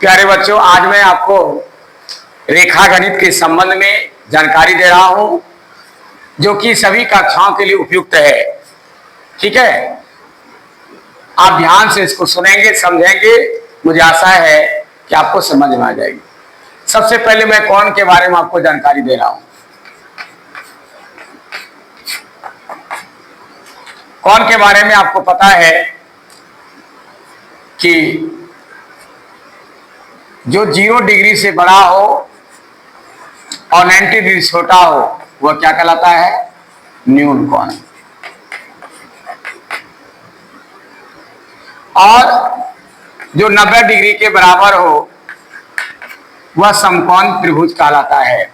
प्यारे बच्चों, आज मैं आपको रेखा गणित के संबंध में जानकारी दे रहा हूं जो कि सभी कक्षाओं के लिए उपयुक्त है। ठीक है, आप ध्यान से इसको सुनेंगे, समझेंगे, मुझे आशा है कि आपको समझ में आ जाएगी। सबसे पहले मैं कौन के बारे में आपको जानकारी दे रहा हूं। कौन के बारे में आपको पता है कि जो 0 डिग्री से बड़ा हो और 90 डिग्री छोटा हो वह क्या कहलाता है? न्यून कोण। और जो 90 डिग्री के बराबर हो वह समकोण त्रिभुज कहलाता है।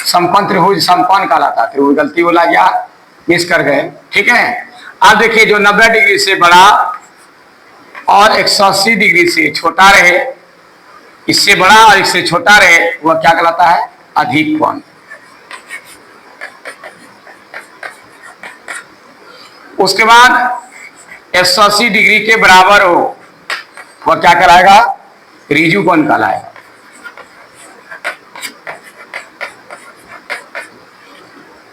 समकोण त्रिभुज समकोण कहलाता है। त्रिभुज गलती बोला गया, मिस कर गए। ठीक है, अब देखिए जो 90 डिग्री से बड़ा और 180 डिग्री से छोटा रहे, इससे बड़ा और इससे छोटा रहे, वह क्या कहलाता है? अधिक कोण। उसके बाद 180 डिग्री के बराबर हो वह क्या कहलाएगा? ऋजु कोण कहलाएगा।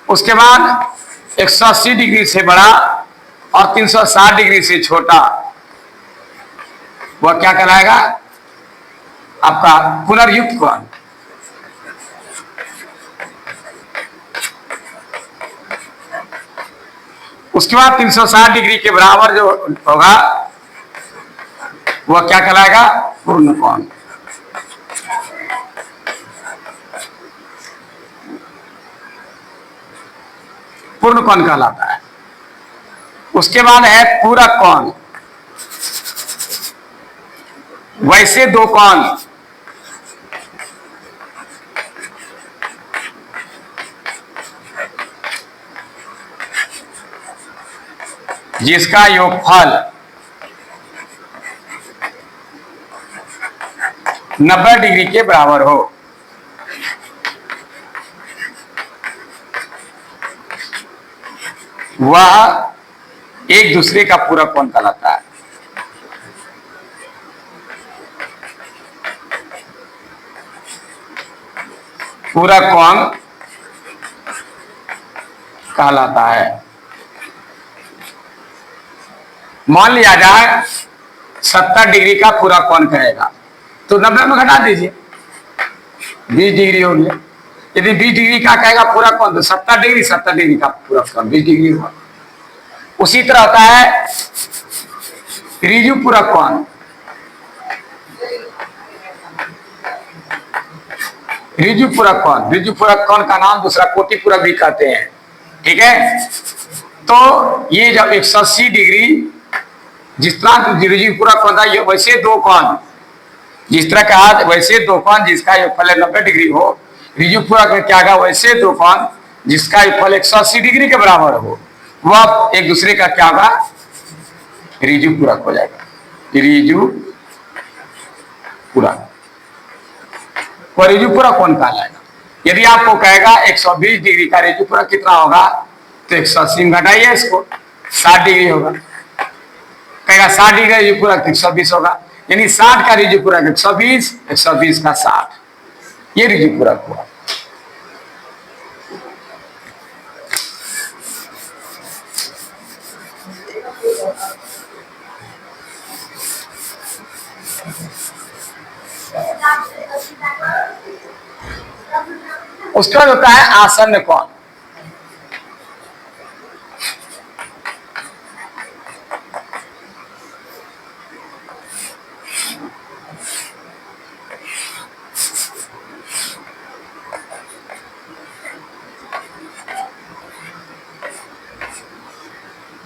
उसके बाद 180 डिग्री से बड़ा और 360 डिग्री से छोटा वह क्या कहलाएगा? आपका पुनर्युक्त कोण। उसके बाद 360 डिग्री के बराबर जो होगा वह क्या कहलाएगा? पूर्ण कोण। पूर्ण कोण कहलाता है। उसके बाद है पूरक कोण। वैसे दो कोण जिसका योगफल 90 डिग्री के बराबर हो, वह एक दूसरे का पूरक कोण कहलाता है। पूरक कोण कहलाता है। मान लिया जाए 70 डिग्री का पूरक कोण करेगा तो 90 में घटा दीजिए, 20 डिग्री हो गया। यदि 20 डिग्री का कहेगा पूरक कोण तो 70 डिग्री का पूरक कोण 20 डिग्री हुआ। उसी तरह होता है ऋजु पूरक कोण। ऋजु पूरक कोण, ऋजु पूरक कोण का नाम दूसरा कोटि पूरक भी कहते हैं। ठीक है, तो ये जब 180 डिग्री जिस तरह ऋजु पूरक कोण था, वैसे दो कोण जिस तरह का वैसे दो कोण जिसका योगफल 90 डिग्री हो, ऋजु पूरक में क्या होगा? वैसे दो कोण जिसका योगफल 180 डिग्री के बराबर हो, वह एक दूसरे का क्या होगा? ऋजु पूरक हो जाएगा। ऋजु पूरक और ऋजु पूरक कोण कहलाएगा। यदि आपको कहेगा 120 डिग्री का ऋजु पूरक कितना होगा तो 180 में घटाइए इसको, 60 डिग्री होगा। कहेगा 60 डिग्री का ऋजु पूरक 120 होगा, यानी 60 का ऋजु पूरक 120, 120 का 60, ये ऋजु पूरक हुआ। उसका होता है आसन्न कोण।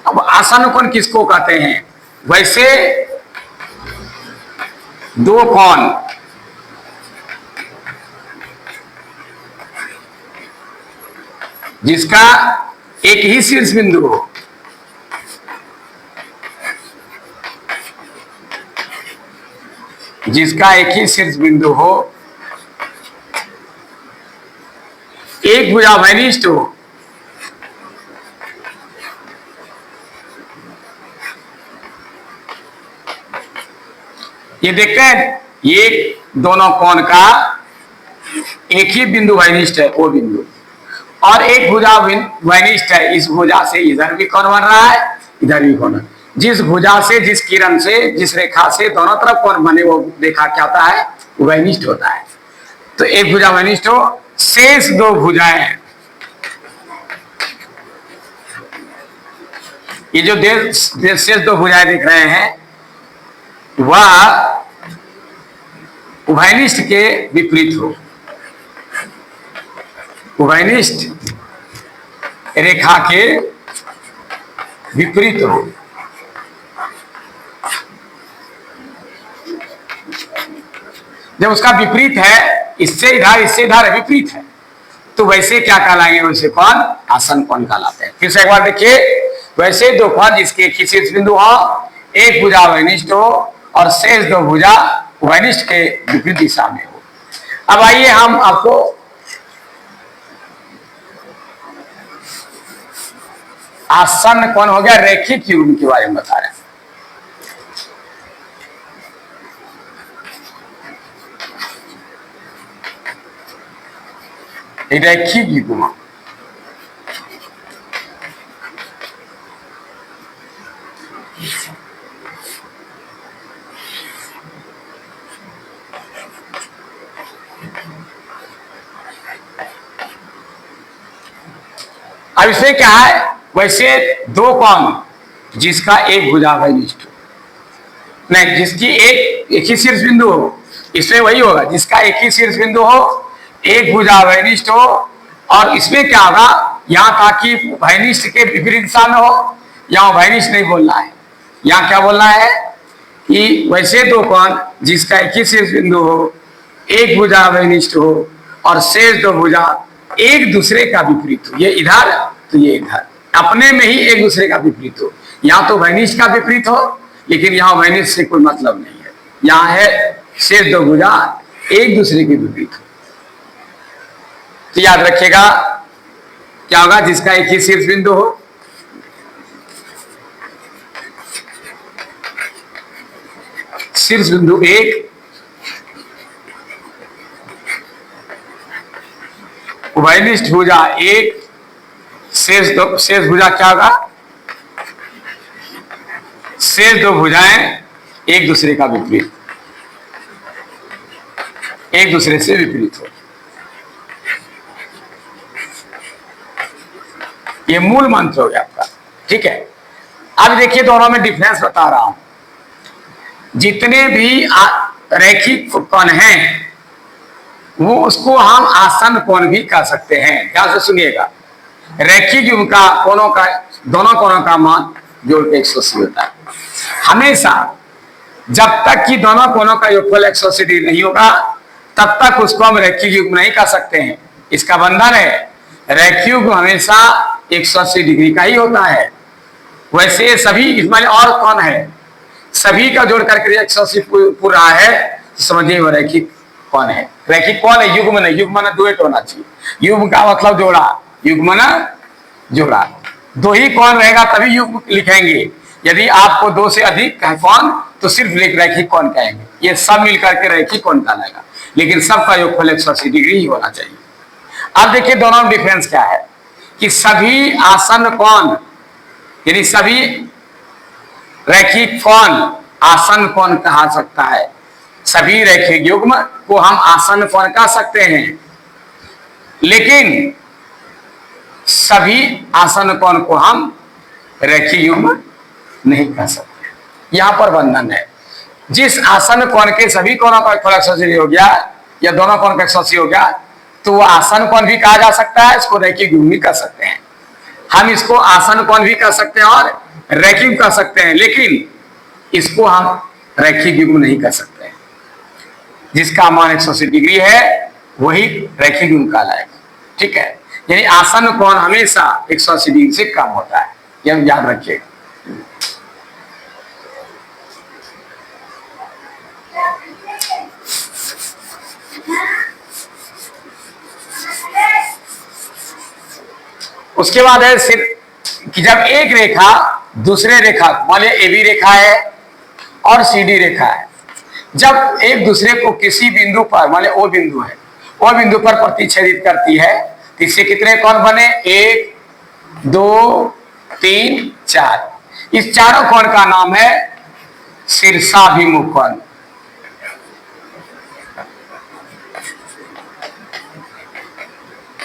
अब आसन्न कोण किसको कहते हैं? वैसे दो कोण जिसका एक ही शीर्ष बिंदु हो, जिसका एक ही शीर्ष बिंदु हो, एक भुजा वैनिष्ठ हो, ये देखते हैं, ये दोनों कोण का एक ही बिंदु वैनिष्ठ है, वो बिंदु, और एक भुजा वैनिष्ठ है, इस भुजा से इधर भी कोण बन रहा है, इधर भी कोण। जिस भुजा से, जिस किरण से, जिस रेखा से दोनों तरफ कोण बने, वो रेखा क्या होता है, वैनिष्ठ होता है। तो एक भुजा वैनिष्ठ हो, शेष दो भुजाएं, ये जो शेष दो भुजाएं दिख रहे हैं वह उभयनिष्ठ के विपरीत हो, उभयनिष्ठ रेखा के विपरीत हो। जब उसका विपरीत है, इससे इधर विपरीत है, तो वैसे क्या कहलाएंगे, वैसे कोण आसन कोण कहलाते हैं। फिर से एक बार देखिए, वैसे दो कोण जिसके एक ही शीर्ष बिंदु हो, एक भुजा वैनिष्ठ हो और शेष दो भुजा वैनिष्ठ के विपरीत दिशा में हो। अब आइए हम आपको आसन कोण हो गया, रैखिक युग्म के बारे में बता रहे हैं। रैखिक युग्म, अब इसमें क्या है, वैसे दो कोण जिसका एक भुजा वैनिष्ठ हो, नहीं, जिसकी एक ही शीर्ष बिंदु हो, इसमें वही होगा, जिसका एक ही शीर्ष बिंदु हो, एक भुजा वैनिष्ठ हो, और इसमें क्या होगा, यहाँ था कि वैनिष्ठ के विपरीत दिशा में हो, यहाँ वैनिष्ठ नहीं बोलना है, यहाँ क्या बोलना है कि वैसे दो कोण जिसका एक ही शीर्ष बिंदु हो, एक भुजा वैनिष्ठ हो और शेष दो भुजा एक दूसरे का विपरीत हो, ये इधर तो ये इधर, अपने में ही एक दूसरे का विपरीत हो। यहाँ तो वैनिष्ठ का विपरीत हो, लेकिन यहाँ वैनिष्ठ से कोई मतलब नहीं है, यहाँ है शेष दो भुजा एक दूसरे के विपरीत हो। तो याद रखिएगा क्या होगा, जिसका एक ही शीर्ष बिंदु हो, शीर्ष बिंदु एक, वैनिष्ठ भुजा एक, शेष भुजा क्या होगा, शेष दो भुजाएं एक दूसरे का विपरीत, एक दूसरे से विपरीत हो। ये मूल मंत्र हो गया आपका, ठीक है। अब देखिए दोनों में डिफरेंस बता रहा हूं। जितने भी रैखिक कोण हैं वो उसको हम आसन कोण भी कह सकते हैं। ध्यान से सुनिएगा, रैखिक युग्म का कोणों का, दोनों कोणों का मान जोड़ के 180 होता है। हमेशा जब तक कि दोनों कोणों का योगफल 180 डिग्री नहीं होगा तब तक उसको हम रैखिक युग्म नहीं कह सकते हैं। इसका बंधन है, रैखिक युग्म हमेशा 180 डिग्री का ही होता है। वैसे सभी इसमें और कौन है, सभी का जोड़ करके 180 पूरा है, तो समझिए वो रैखिक कौन है। रैखिक कौन है, युग्म नहीं, युग्म ना डुएट होना चाहिए। युग्म का मतलब जोड़ा, युग्म ना जोड़ा, दो ही कौन रहेगा तभी युग्म लिखेंगे। यदि आपको दो से अधिक है कौन तो सिर्फ रैखिक कौन कहेंगे। ये सब मिलकर के रैखिक कौन कहलाएगा, लेकिन सबका योगफल 180 डिग्री ही होना चाहिए। अब देखिए दोनों में डिफरेंस क्या है कि सभी आसन कोण यानी सभी रैखिक कोण आसन कोण कहा सकता है। सभी रैखिक युग्म को हम आसन कोण कह सकते हैं, लेकिन सभी आसन कोण को हम रैखिक युग्म नहीं कह सकते। यहां पर बंधन है, जिस आसन कोण के सभी कोणों का 180 हो गया या दोनों कोण का 180 हो गया तो वो आसन कोण भी कहा जा सकता है, इसको रैखिक युग्म भी कह सकते हैं। हम इसको आसन कोण भी कह सकते हैं और रैखिक कह सकते हैं, लेकिन इसको हम रैखिक युग्म नहीं कह सकते हैं। जिसका मान 180 डिग्री है वही रैखिक युग्म कहलाएगा, ठीक है। यानी आसन कोण हमेशा 180 डिग्री से कम होता है, यह याद रखिएगा। उसके बाद है सिर्फ कि जब एक रेखा दूसरे रेखा, मान लिया AB रेखा है और CD रेखा है, जब एक दूसरे को किसी बिंदु पर, मान ओ बिंदु है, वो बिंदु पर प्रतिच्छेदित करती है तो इससे कितने कोण बने? 1 2 3 4। इस चारों कोण का नाम है शीर्षाभिमुख कोण।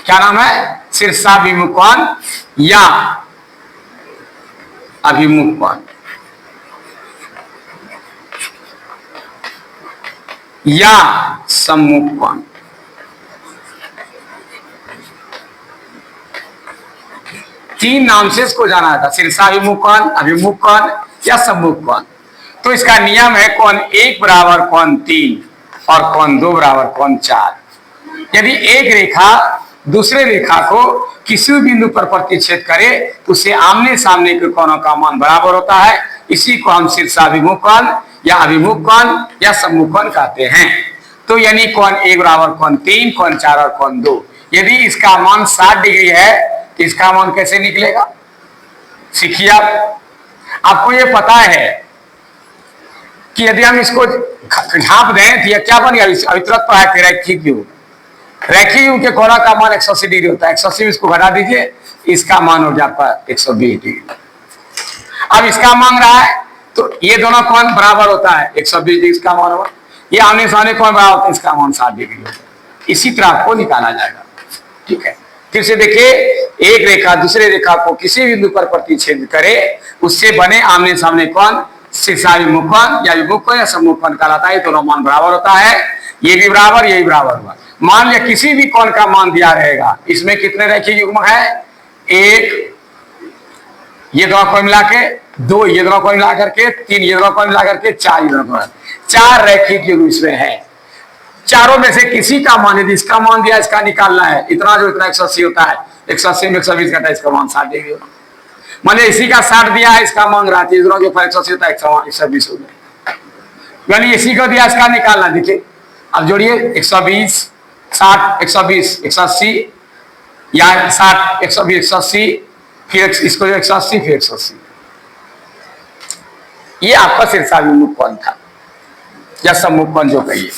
क्या नाम है? शीर्षाभिमुख कोण या अभिमुख कोण या सम्मुख कोण। तीन नाम से इसको जाना जाता, शीर्षाभिमुख कोण, अभिमुख कोण या सम्मुख कोण। तो इसका नियम है कोण 1 बराबर कोण 3 और कोण 2 बराबर कोण 4। यदि एक रेखा दूसरे रेखा को किसी बिंदु पर प्रतिच्छेद करे तो उससे आमने सामने के कोणों का मान बराबर होता है। इसी को हम शीर्षाभिमुख कोण या अभिमुख कोण या सम्मुख कोण कहते हैं। तो यानी कोण 1 बराबर कोण 3, कोण 4 और कोण 2। यदि इसका मान 60 डिग्री है तो इसका मान कैसे निकलेगा? सीखिए आप। आपको ये पता है कि यदि हम इसको ढांप दें तो यह क्या बन गया? अभी तुरंत पढ़ा के रैखिक योग। रैखिक योग के कोण का मान 180 डिग्री होता है। 180 में इसको घटा दीजिए, इसका मान हो जाता है 120 डिग्री। अब इसका मांग रहा है तो ये दोनों कोण बराबर होता है, 120 डिग्री इसका मान होगा। ये आमने सामने कोण बराबर होता है, इसका मान 60 डिग्री होगा। इसी तरह आपको निकाला जाएगा। ठीक है, फिर से देखिए, एक रेखा दूसरे रेखा को किसी बिंदु पर प्रतिच्छेद करे उससे बने आमने सामने कोण शीर्षाभिमुख कोण या अभिमुख कोण या सम्मुख कोण कहलाता है। दोनों मान बराबर होता है, ये भी बराबर ये भी बराबर हुआ। मान लिया किसी भी कोण का मान दिया रहेगा, इसमें कितने रैखिक युग्म है? 1, ये दोनों कोण मिला के 2, ये दोनों कोण मिला करके 3, ये दोनों कोण मिला करके 4, ये दोनों कोण 4 रैखिक युग्म इसमें है। चारों में से किसी का मान, यदि इसका मान दिया इसका निकालना है, इतना जो इतना 180 होता है, 180 में 120 घटा इसका मान 60 डिग्री होगा। मान लिया इसी का 60 दिया है, इसका मांग रहा है, दोनों के ऊपर 180 होता है, 120 हो गया। यानी इसी को दिया इसका निकालना। देखिए अब जोड़िए 120 60 120 180 या 60 120 180 फिर इसको 180 फिर 180। ये आपका शीर्षाभिमुख कोण था या सम्मुख कोण जो कहिए।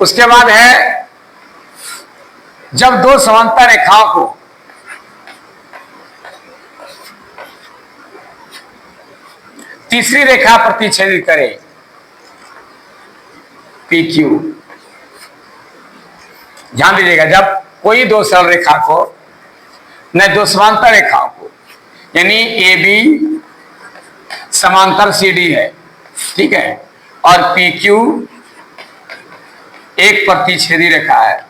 उसके बाद है जब दो समांतर रेखाओं को तीसरी रेखा प्रतिच्छेदित करे, PQ। ध्यान दीजिएगा, जब कोई दो सरल रेखा को न दो समांतर रेखाओं को, यानी AB समांतर CD है, ठीक है, और PQ एक प्रतिच्छेदी रेखा है।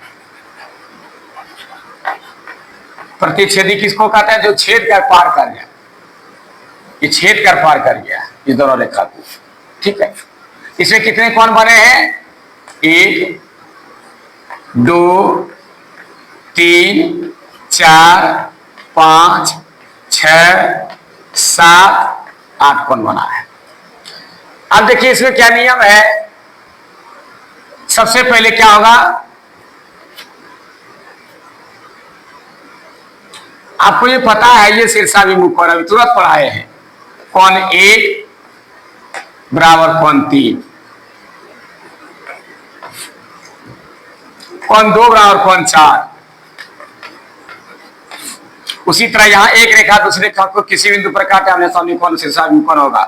प्रतिच्छेदी किसको कहते हैं? जो छेद कर पार कर गया, ये छेद कर पार कर गया इस दोनों रेखा को। ठीक है, इसमें कितने कोण बने हैं? 1 2 3 4 5 6 7 8 कोण बना है। अब देखिए इसमें क्या नियम है। सबसे पहले क्या होगा, आपको ये पता है, ये शीर्षाभिमुख कोण अभी तुरंत पढ़ाए हैं। कोण 1 बराबर कोण 3, कोण 2 बराबर कोण 4। उसी तरह यहां एक रेखा दूसरे रेखा को किसी बिंदु पर काटे, आमने सामने कोण शीर्षाभिमुख कोण होगा।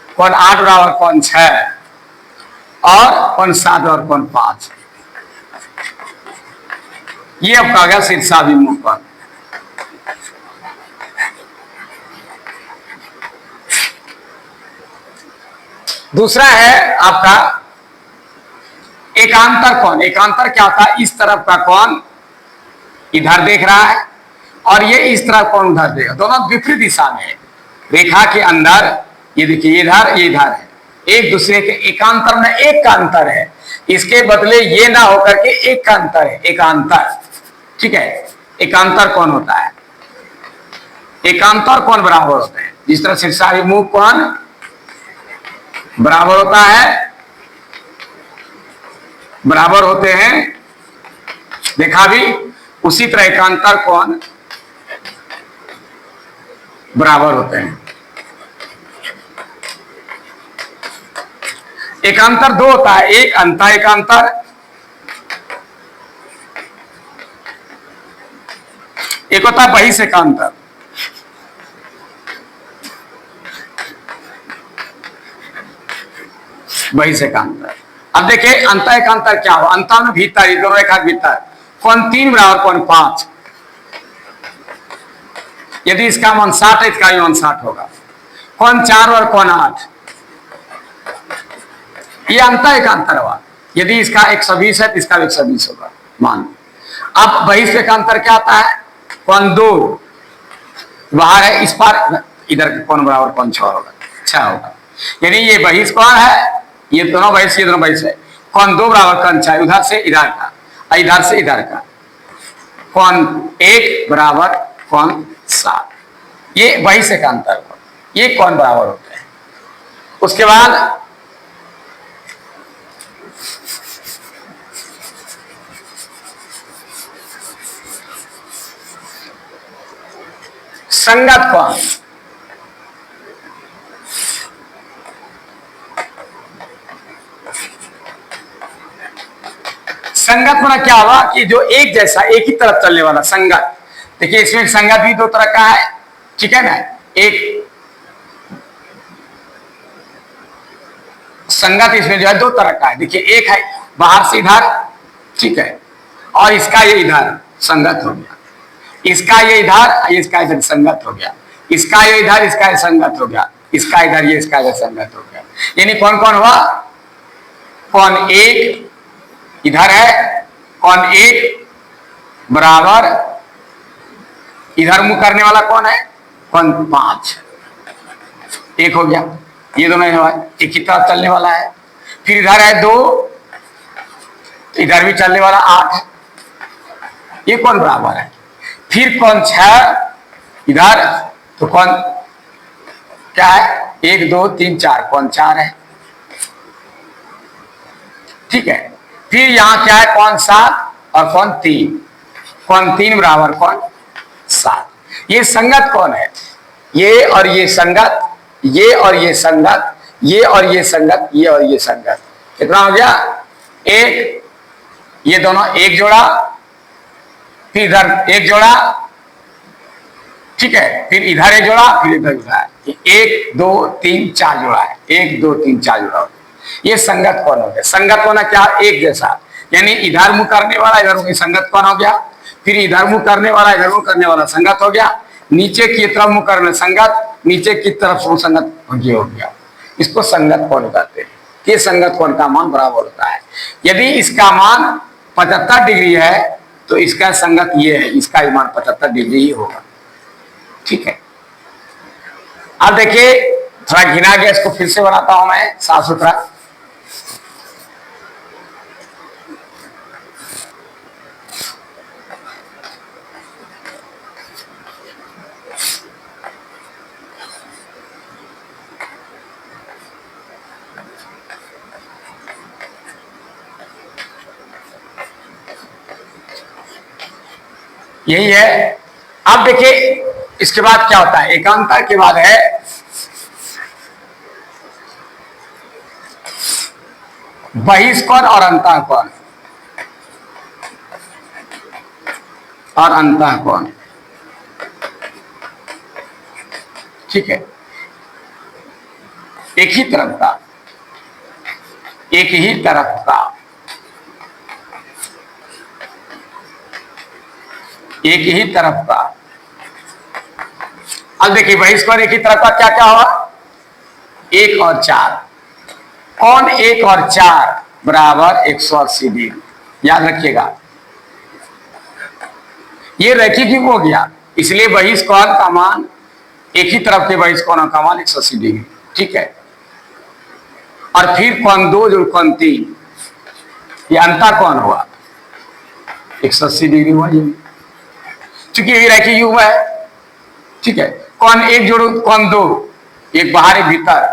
कोण 8 बराबर कोण 6 और कोण 7 और कोण 5। ये आपका आ गया शीर्षाभिमुख कोण। दूसरा है आपका एकांतर कोण। एकांतर क्या होता है? इस तरफ का कोण इधर देख रहा है और ये इस तरफ कोण उधर देगा, दोनों विपरीत दिशा में है। रेखा के अंदर ये देखिए, इधर ये इधर है, एक दूसरे के एकांतर में एक का अंतर है, इसके बदले ये ना होकर के एक का अंतर है, एकांतर। ठीक है, एकांतर कोण होता है। एकांतर कोण बराबर होते हैं, जिस तरह शीर्षाभिमुख कोण बराबर होता है, बराबर होते हैं, देखा भी, उसी तरह एकांतर कोण बराबर होते हैं। एकांतर दो होता है, एक अंतः एकांतर, एक होता है बहिष एकांतर। बहिष एकांतर। अब देखिए अंतः एकांतर क्या हुआ, अंतः में भीतर, ये दोनों रेखा भीतर, कोण 3 बराबर कोण 5। यदि इसका मान 60 है, इसका मान 60 होगा। कोण 4 और कोण 8, ये अंतः एकांतर हुआ। यदि इसका 120 है तो इसका 120 होगा मान। अब बहिष एकांतर क्या आता है, कोण 2 बाहर है, इस पार इधर कोण बराबर कोण 6 होगा, 6 होगा। यानी ये बहिष कोण है, ये दोनों बहिष, ये दोनों बहिष है। कोण 2 बराबर कोण 6, उधर से इधर का, इधर से इधर का। कोण 1 बराबर कोण 7, ये बहिष एकांतर कोण, ये कोण बराबर होते हैं। उसके बाद संगत कोण। संगत होना क्या हुआ कि जो एक जैसा, एक ही तरफ चलने वाला संगत। देखिए इसमें संगत भी दो तरह का है, ठीक है ना। एक संगत इसमें जो है दो तरह का है। देखिए एक है बाहर से इधर, ठीक है, और इसका ये इधर संगत हो गया, इसका ये इधर, इसका इधर संगत हो गया, इसका ये इधर, इसका ये संगत हो गया, इसका इधर, ये इसका इधर संगत हो गया। यानी कौन कौन हुआ, कोण 1 इधर है, कोण 1 बराबर इधर मुंह करने वाला कौन है, कोण 5, एक हो गया। ये दोनों एक ही तरफ चलने वाला है। फिर इधर है 2, इधर भी चलने वाला 8 है, ये कोण बराबर है। फिर कोण 6 इधर, तो कोण क्या है, 1 2 3 4, कोण 4 है, ठीक है। फिर यहां क्या है, कोण 7 और कोण 3, कोण 3 बराबर कोण 7। ये संगत कोण है, ये और ये संगत, ये और ये संगत, ये और ये संगत, ये और ये संगत। कितना हो गया, 1, ये दोनों एक जोड़ा, फिर इधर एक जोड़ा, ठीक है, फिर इधर एक जोड़ा, फिर इधर जोड़ा है। 1 2 3 4 जोड़ा है, 1 2 3 4 जोड़ा। ये संगत कोण हो गया। संगत होना क्या, एक जैसा, यानी इधर मुंह करने वाला इधर मुंह, संगत कोण हो गया। फिर इधर मुंह करने वाला इधर मुंह करने वाला संगत हो गया। नीचे की तरफ मुंह करने संगत, नीचे की तरफ से संगत हो गया। इसको संगत कोण कहते हैं। ये संगत कोण का मान बराबर होता है। यदि इसका मान 75 डिग्री है तो इसका संगत ये है, इसका मान 75 डिग्री ही होगा, ठीक है। अब देखिए थोड़ा घिना गया, इसको फिर से बनाता हूं मैं साफ सुथरा। यही है। अब देखिए इसके बाद क्या होता है, एकांतर के बाद है बहिष कोण और अंतः कोण, और अंतः कोण, ठीक है। एक ही तरफ का, एक ही तरफ का, एक ही तरफ का। अब देखिए बहिष कोण एक ही तरफ का क्या क्या हुआ, 1 और 4, कोण 1 और 4 बराबर 180 डिग्री, याद रखिएगा। ये रैखिक युग्म हो गया, इसलिए बहिष कोण का मान, एक ही तरफ के बहिष कोण का मान 180 डिग्री, ठीक है। और फिर कोण 2 जो कोण 3, ये अंतः कोण हुआ 180 डिग्री हुआ, चूंकि ये रैखिक युग्म है, ठीक है। कोण 1 जोड़ो कोण 2, एक बाहर एक भीतर,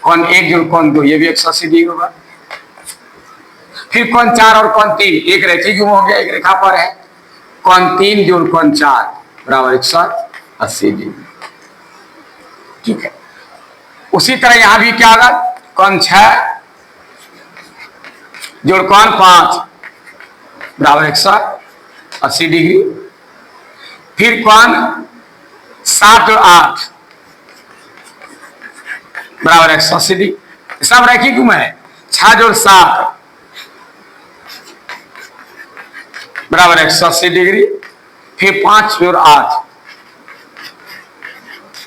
कोण 1 जोड़ कोण 2, ये भी 180 डिग्री होगा। फिर कोण 4 और कोण 3, एक रैखिक युग्म हो गया, एक रेखा पर है, कोण 3 जोड़ कोण 4 बराबर 180 80 डिग्री। ठीक है, उसी तरह यहां भी क्या होगा, कोण 6 जोड़ कोण 5 बराबर 180 डिग्री। फिर कोण 7 जोड़ 8 बराबर 180 डिग्री। सब रैखिक गुण है। 6 जोड़ 7 बराबर 180 डिग्री। फिर 5 जोड़ 8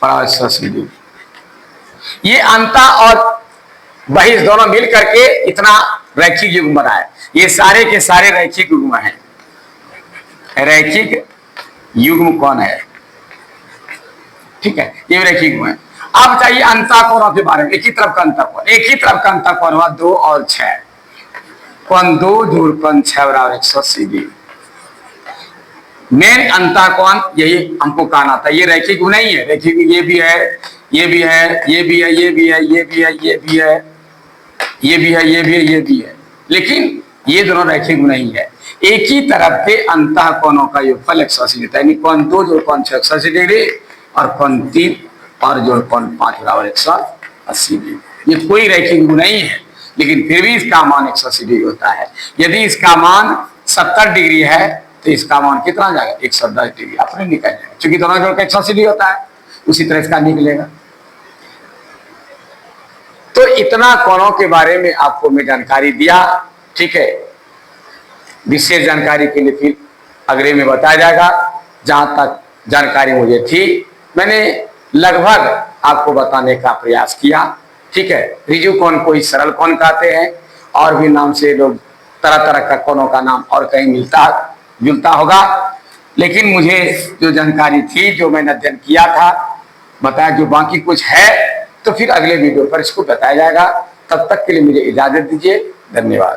बराबर 180 डिग्री। ये अंता और बहिष दोनों मिल करके इतना रैखिक युग्म बना है। ये सारे के सारे रैखिक युग्म हैं। रैखिक युग्म कौन है? ठीक है, ये रैखिक युग्म है। अब चाहिए अंता कोणों के बारे में। एक ही तरफ का अंता कोण, एक ही तरफ का अंता कोण हुआ 2 और 6। कोण 2 जोड़ कोण 6 बराबर 180 डिग्री। मेन अंता कोण यही हमको कहना था। ये रैखिक गुण नहीं है। रैखिक ये भी है, ये भी है, ये भी है, ये भी है, ये भी है, ये भी है, ये भी है, ये भी है, ये भी है, लेकिन ये दोनों रैखिक गुण नहीं है। एक ही तरफ के अंतः कोणों का योगफल 180 होता है। यानी कोण 2 जोड़ कोण 6 180 डिग्री और कोण 3 और जोड़ कोण 5 बराबर 180 डिग्री। ये कोई रैखिक गुण नहीं है, लेकिन फिर भी इसका मान 180 डिग्री होता है। यदि इसका मान 70 डिग्री है तो इसका मान कितना जाएगा? 110 डिग्री अपने निकल जाएगा, क्योंकि दोनों जोड़ का 180 डिग्री होता है। उसी तरह इसका निकलेगा। तो इतना कोणों के बारे में आपको मैं जानकारी दिया। ठीक है, विशेष जानकारी के लिए फिर अगले में बताया जाएगा। जहां तक जानकारी मुझे थी मैंने लगभग आपको बताने का प्रयास किया। ठीक है, ऋजु कोण को ही सरल कोण कहते हैं, और भी नाम से लोग तरह तरह का कोणों का नाम और कहीं मिलता जुलता होगा, लेकिन मुझे जो जानकारी थी, जो मैंने अध्ययन किया था, बताया। जो बाकी कुछ है तो फिर अगले वीडियो पर इसको बताया जाएगा। तब तक के लिए मुझे इजाजत दीजिए। धन्यवाद।